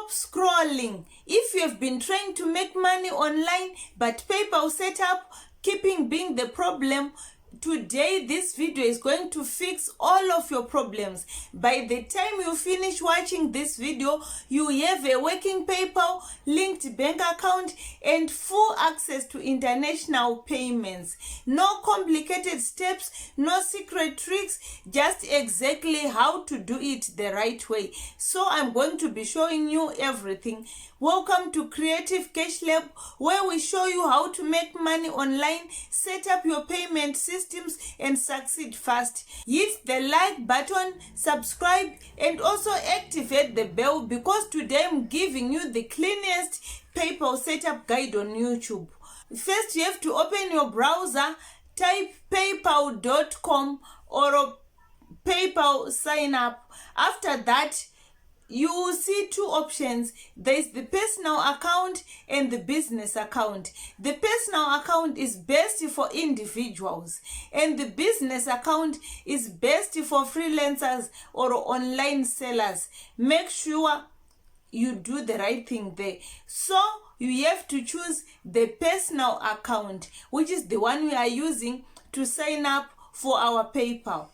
Stop scrolling. If you have been trying to make money online but PayPal setup keeping being the problem, today this video is going to fix all of your problems. By the time you finish watching this video, you have a working PayPal linked bank account and full access to international payments. No complicated steps, no secret tricks, just exactly how to do it the right way. So I'm going to be showing you everything. Welcome to Creative Cash Lab, where we show you how to make money online, set up your payment systems and succeed fast. Hit the like button, subscribe and also activate the bell, because today I'm giving you the cleanest PayPal setup guide on YouTube. First, you have to open your browser, type paypal.com or PayPal sign up. After that, you will see two options. There is the personal account and the business account. The personal account is best for individuals and the business account is best for freelancers or online sellers. Make sure you do the right thing there. So you have to choose the personal account, which is the one we are using to sign up for our PayPal.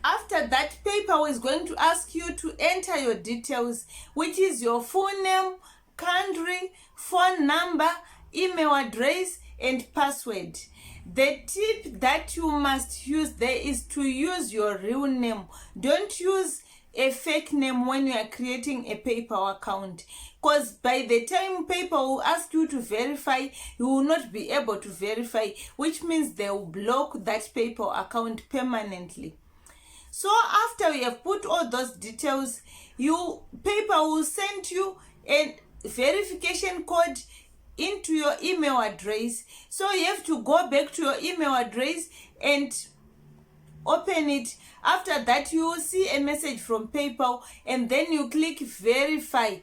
After that, PayPal is going to ask you to enter your details, which is your full name, country, phone number, email address, and password. The tip that you must use there is to use your real name. Don't use a fake name when you are creating a PayPal account, because by the time PayPal will ask you to verify, you will not be able to verify, which means they will block that PayPal account permanently. So after you have put all those details, PayPal will send you a verification code into your email address. So you have to go back to your email address and open it. After that, you will see a message from PayPal and then you click verify.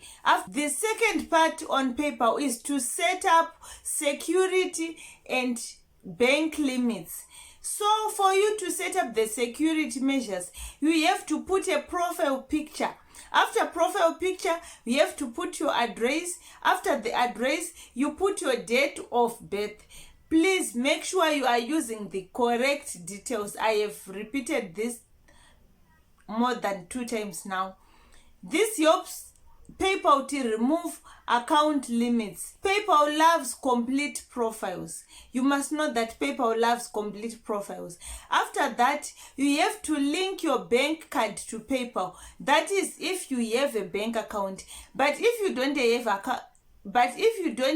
The second part on PayPal is to set up security and bank limits. So for you to set up the security measures, you have to put a profile picture. After profile picture, you have to put your address. After the address, you put your date of birth. Please make sure you are using the correct details. I have repeated this more than 2 times now. This helps PayPal to remove account limits. PayPal loves complete profiles. You must know that PayPal loves complete profiles. After that, you have to link your bank card to PayPal. That is if you have a bank account. But if you don't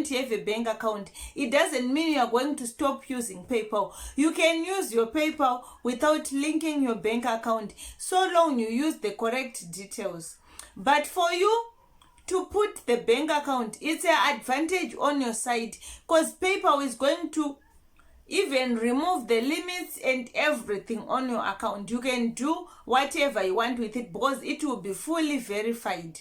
have a bank account, it doesn't mean you are going to stop using PayPal. You can use your PayPal without linking your bank account, so long you use the correct details. But for you to put the bank account, it's an advantage on your side, because PayPal is going to even remove the limits and everything on your account. You can do whatever you want with it because it will be fully verified.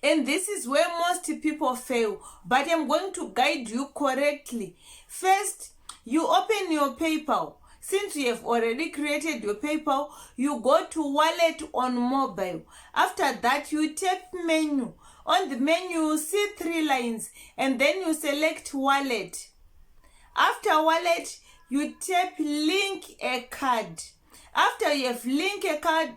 And this is where most people fail, but I'm going to guide you correctly. First, you open your PayPal. Since you have already created your PayPal, you go to wallet on mobile. After that, you tap menu. On the menu, you see 3 lines and then you select wallet. After wallet, you tap link a card. After you have linked a card,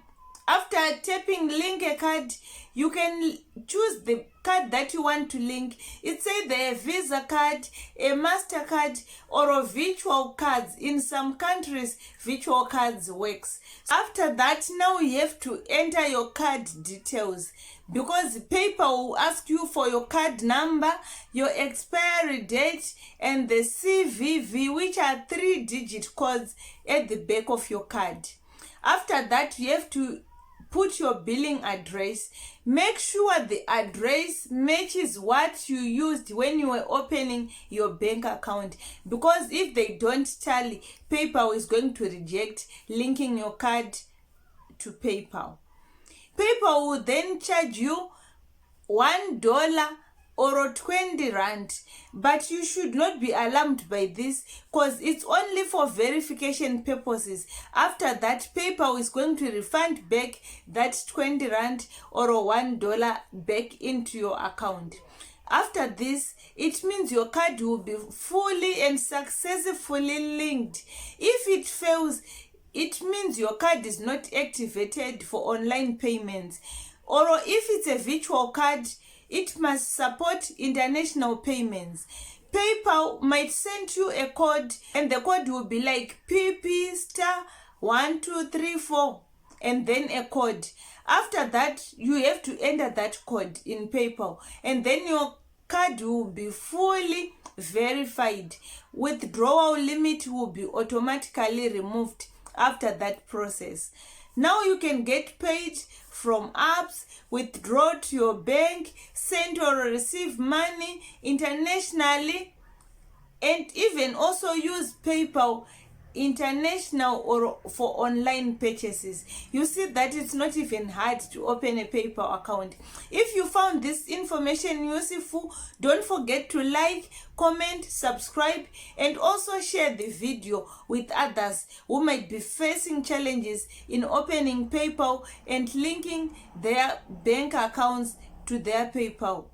after tapping link a card, you can choose the card that you want to link. It says the Visa card, a Mastercard, or a virtual cards. In some countries, virtual cards works. After that, now you have to enter your card details, because PayPal will ask you for your card number, your expiry date, and the CVV, which are 3-digit codes at the back of your card. After that, you have to put your billing address. Make sure the address matches what you used when you were opening your bank account, because if they don't tally, PayPal is going to reject linking your card to PayPal. PayPal will then charge you $1 or 20 rand. But you should not be alarmed by this, because it's only for verification purposes. After that, PayPal is going to refund back that 20 rand or $1 back into your account. After this, it means your card will be fully and successfully linked. If it fails, it means your card is not activated for online payments. Or if it's a virtual card, it must support international payments. PayPal might send you a code, and the code will be like PP star 1234 and then a code. After that, you have to enter that code in PayPal, and then your card will be fully verified. Withdrawal limit will be automatically removed after that process. Now you can get paid from apps, withdraw to your bank, send or receive money internationally, and even also use PayPal international or for online purchases. You see that it's not even hard to open a PayPal account. If you found this information useful, don't forget to like, comment, subscribe, and also share the video with others who might be facing challenges in opening PayPal and linking their bank accounts to their PayPal.